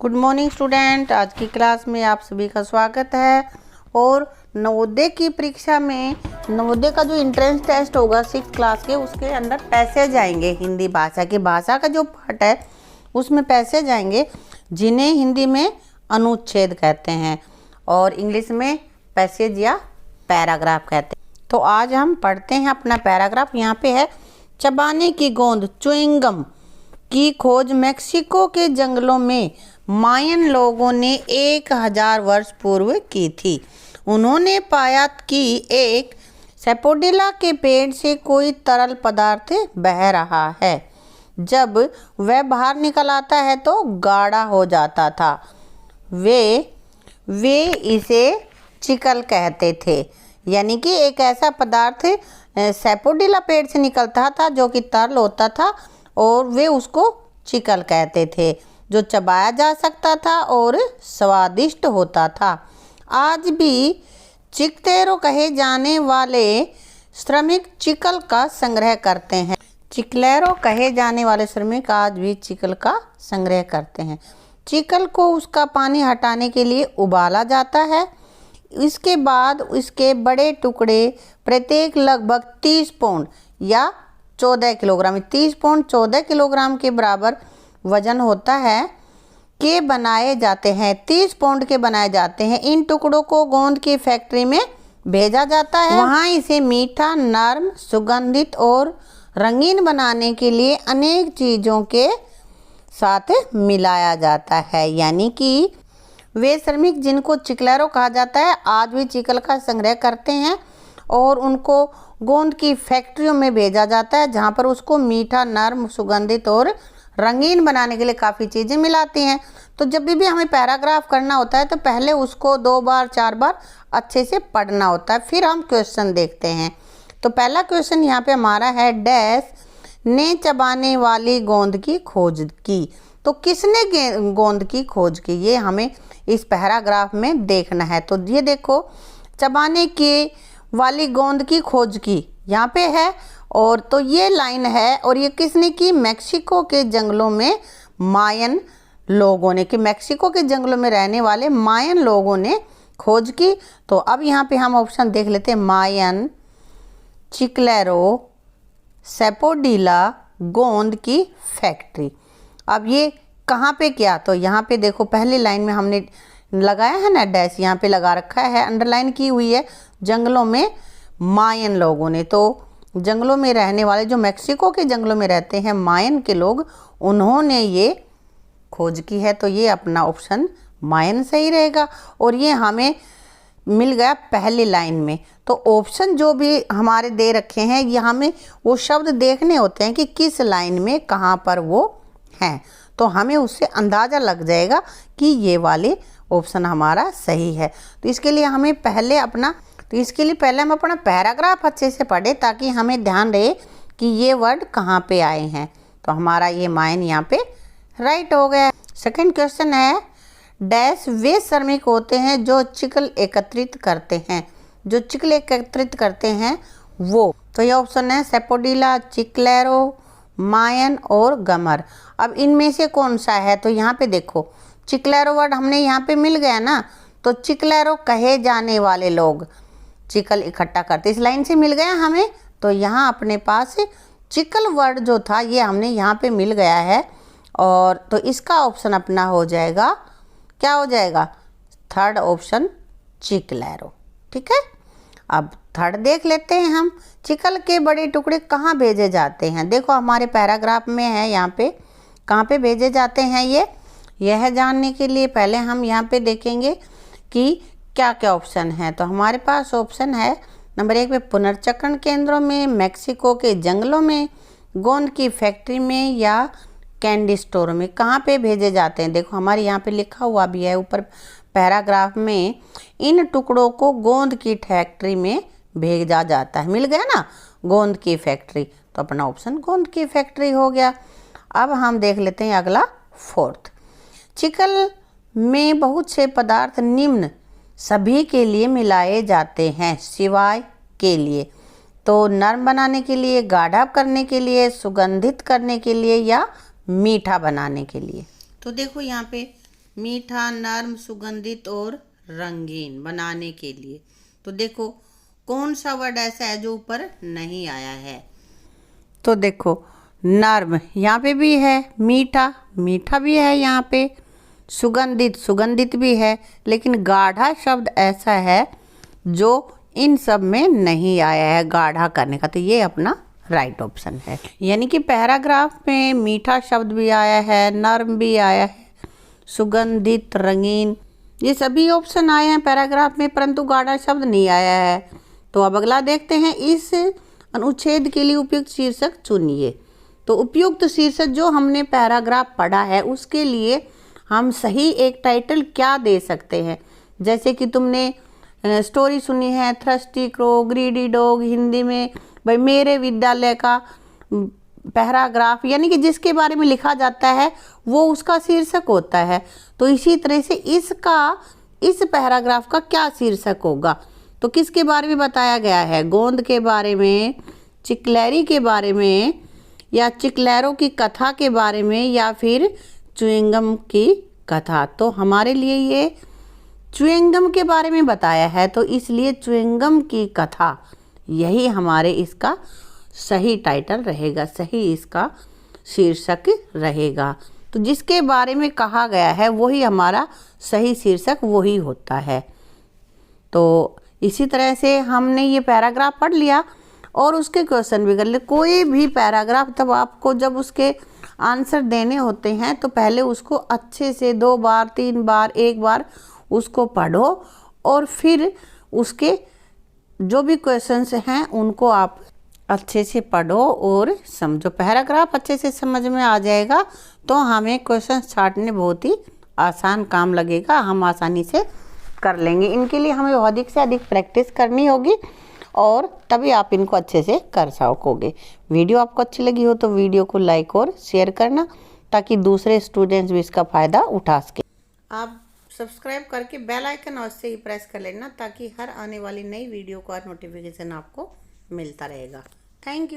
Good morning student. आज की class में आप सभी का स्वागत है। और नवोदय की परीक्षा में नवोदय का जो एंट्रेंस टेस्ट होगा 6th क्लास के, उसके अंदर पैसेज आएंगे। हिंदी भाषा का जो पार्ट है उसमें पैसेज आएंगे, जिन्हें हिंदी में अनुच्छेद कहते हैं और इंग्लिश में पैसेज या पैराग्राफ कहते हैं। तो आज हम पढ़ते हैं अपना पैराग्राफ। यहाँ पे है, चबाने की गोंद च्युइंगम की खोज मेक्सिको के जंगलों में मायन लोगों ने 1000 वर्ष पूर्व की थी। उन्होंने पाया कि एक सेपोडिला के पेड़ से कोई तरल पदार्थ बह रहा है। जब वह बाहर निकल आता है तो गाढ़ा हो जाता था। वे इसे चिकल कहते थे। यानी कि एक ऐसा पदार्थ सेपोडिला पेड़ से निकलता था जो कि तरल होता था और वे उसको चिकल कहते थे, जो चबाया जा सकता था और स्वादिष्ट होता था। आज भी चिकलेरो कहे जाने वाले श्रमिक चिकल का संग्रह करते हैं। चिकलेरो कहे जाने वाले श्रमिक आज भी चिकल का संग्रह करते हैं। चिकल को उसका पानी हटाने के लिए उबाला जाता है। इसके बाद इसके बड़े टुकड़े प्रत्येक लगभग 30 पाउंड या 14 किलोग्राम, 30 पाउंड 14 किलोग्राम के बराबर वजन होता है के बनाए जाते हैं। 30 पाउंड के बनाए जाते हैं। इन टुकड़ों को गोंद की फैक्ट्री में भेजा जाता है। वहाँ इसे मीठा, नरम, सुगंधित और रंगीन बनाने के लिए अनेक चीज़ों के साथ मिलाया जाता है। यानी कि वे श्रमिक जिनको चिकलेरो कहा जाता है आज भी चिकल का संग्रह करते हैं और उनको गोंद की फैक्ट्रियों में भेजा जाता है, जहाँ पर उसको मीठा, नरम, सुगंधित और रंगीन बनाने के लिए काफ़ी चीज़ें मिलाती हैं। तो जब भी हमें पैराग्राफ करना होता है तो पहले उसको 2 बार 4 बार अच्छे से पढ़ना होता है, फिर हम क्वेश्चन देखते हैं। तो पहला क्वेश्चन यहाँ पे हमारा है, डैश ने चबाने वाली गोंद की खोज की। तो किसने गोंद की खोज की, ये हमें इस पैराग्राफ में देखना है। तो ये देखो, चबाने की वाली गोंद की खोज की यहाँ पे है और तो ये लाइन है। और ये किसने की? मैक्सिको के जंगलों में मायन लोगों ने, कि मैक्सिको के जंगलों में रहने वाले मायन लोगों ने खोज की। तो अब यहाँ पे हम ऑप्शन देख लेते हैं, मायन, चिकलेरो, सेपोडिला, गोंद की फैक्ट्री। अब ये कहाँ पे किया? तो यहाँ पे देखो, पहली लाइन में हमने लगाया है ना डैश, यहाँ पे लगा रखा है, अंडरलाइन की हुई है, जंगलों में मायन लोगों ने। तो जंगलों में रहने वाले, जो मैक्सिको के जंगलों में रहते हैं मायन के लोग, उन्होंने ये खोज की है। तो ये अपना ऑप्शन मायन सही रहेगा और ये हमें मिल गया पहली लाइन में। तो ऑप्शन जो भी हमारे दे रखे हैं, ये हमें वो शब्द देखने होते हैं कि किस लाइन में कहाँ पर वो हैं, तो हमें उससे अंदाज़ा लग जाएगा कि ये वाले ऑप्शन हमारा सही है। तो इसके लिए हमें पहले हम अपना पैराग्राफ अच्छे से पढ़े ताकि हमें ध्यान रहे कि ये वर्ड कहाँ पे आए हैं। तो हमारा ये मायन यहाँ पे राइट हो गया। सेकंड क्वेश्चन है, डैश वे श्रमिक होते हैं जो चिकल एकत्रित करते हैं। जो चिकल एकत्रित करते हैं वो, तो ये ऑप्शन है सेपोडिला, चिकलेरो, मायन और गमर। अब इनमें से कौन सा है? तो यहाँ पे देखो, चिकलेरो वर्ड हमने यहाँ पे मिल गया ना, तो चिकलेरो कहे जाने वाले लोग चिकल इकट्ठा करते, इस लाइन से मिल गया हमें। तो यहाँ अपने पास चिकल वर्ड जो था ये हमने यहाँ पे मिल गया है और तो इसका ऑप्शन अपना हो जाएगा, क्या हो जाएगा? थर्ड ऑप्शन, चिकलेरो। ठीक है, अब थर्ड देख लेते हैं हम। चिकल के बड़े टुकड़े कहाँ भेजे जाते हैं? देखो हमारे पैराग्राफ में है, यहाँ पे कहाँ पे भेजे जाते हैं यह जानने के लिए पहले हम यहाँ पे देखेंगे कि क्या क्या ऑप्शन है। तो हमारे पास ऑप्शन है नंबर 1 पे, पुनर्चक्रण केंद्रों में, मैक्सिको के जंगलों में, गोंद की फैक्ट्री में या कैंडी स्टोर में। कहाँ पे भेजे जाते हैं? देखो हमारे यहाँ पे लिखा हुआ भी है ऊपर पैराग्राफ में, इन टुकड़ों को गोंद की फैक्ट्री में भेजा जाता है। मिल गया ना, गोंद की फैक्ट्री, तो अपना ऑप्शन गोंद की फैक्ट्री हो गया। अब हम देख लेते हैं अगला, फोर्थ, चिकल में बहुत से पदार्थ निम्न सभी के लिए मिलाए जाते हैं सिवाय के लिए। तो नरम बनाने के लिए, गाढ़ा करने के लिए, सुगंधित करने के लिए या मीठा बनाने के लिए। तो देखो यहाँ पे मीठा, नर्म, सुगंधित और रंगीन बनाने के लिए। तो देखो कौन सा वर्ड ऐसा है जो ऊपर नहीं आया है। तो देखो नर्म यहाँ पे भी है, मीठा मीठा भी है यहाँ पे, सुगंधित सुगंधित भी है, लेकिन गाढ़ा शब्द ऐसा है जो इन सब में नहीं आया है गाढ़ा करने का। तो ये अपना राइट ऑप्शन है। यानी कि पैराग्राफ में मीठा शब्द भी आया है, नर्म भी आया है, सुगंधित, रंगीन, ये सभी ऑप्शन आए हैं पैराग्राफ में, परंतु गाढ़ा शब्द नहीं आया है। तो अब अगला देखते हैं, इस अनुच्छेद के लिए उपयुक्त शीर्षक चुनिए। तो उपयुक्त शीर्षक जो हमने पैराग्राफ पढ़ा है उसके लिए हम सही एक टाइटल क्या दे सकते हैं। जैसे कि तुमने स्टोरी सुनी है thirsty crow, greedy dog, Hindi में भाई मेरे विद्यालय का पैराग्राफ, यानी कि जिसके बारे में लिखा जाता है वो उसका शीर्षक होता है। तो इसी तरह से इस पैराग्राफ का क्या शीर्षक होगा। तो किसके बारे में बताया गया है, गोंद के बारे में, चिकलैरी के बारे में, या चिकलैरों की कथा के बारे में, या फिर च्युइंगम की कथा। तो हमारे लिए ये च्युइंगम के बारे में बताया है, तो इसलिए च्युइंगम की कथा यही हमारे इसका सही टाइटल रहेगा, सही इसका शीर्षक रहेगा। तो जिसके बारे में कहा गया है वही हमारा सही शीर्षक वही होता है। तो इसी तरह से हमने ये पैराग्राफ पढ़ लिया और उसके क्वेश्चन भी कर लिए। कोई भी पैराग्राफ तब आपको जब उसके आंसर देने होते हैं तो पहले उसको अच्छे से 2 बार 3 बार 1 बार उसको पढ़ो और फिर उसके जो भी क्वेश्चंस हैं उनको आप अच्छे से पढ़ो और समझो। पैराग्राफ अच्छे से समझ में आ जाएगा तो हमें क्वेश्चन छांटने बहुत ही आसान काम लगेगा, हम आसानी से कर लेंगे। इनके लिए हमें अधिक से अधिक प्रैक्टिस करनी होगी और तभी आप इनको अच्छे से कर सकोगे। वीडियो आपको अच्छी लगी हो तो वीडियो को लाइक और शेयर करना ताकि दूसरे स्टूडेंट्स भी इसका फ़ायदा उठा सके। आप सब्सक्राइब करके बेल आइकन अवश्य ही प्रेस कर लेना ताकि हर आने वाली नई वीडियो का नोटिफिकेशन आपको मिलता रहेगा। Thank you.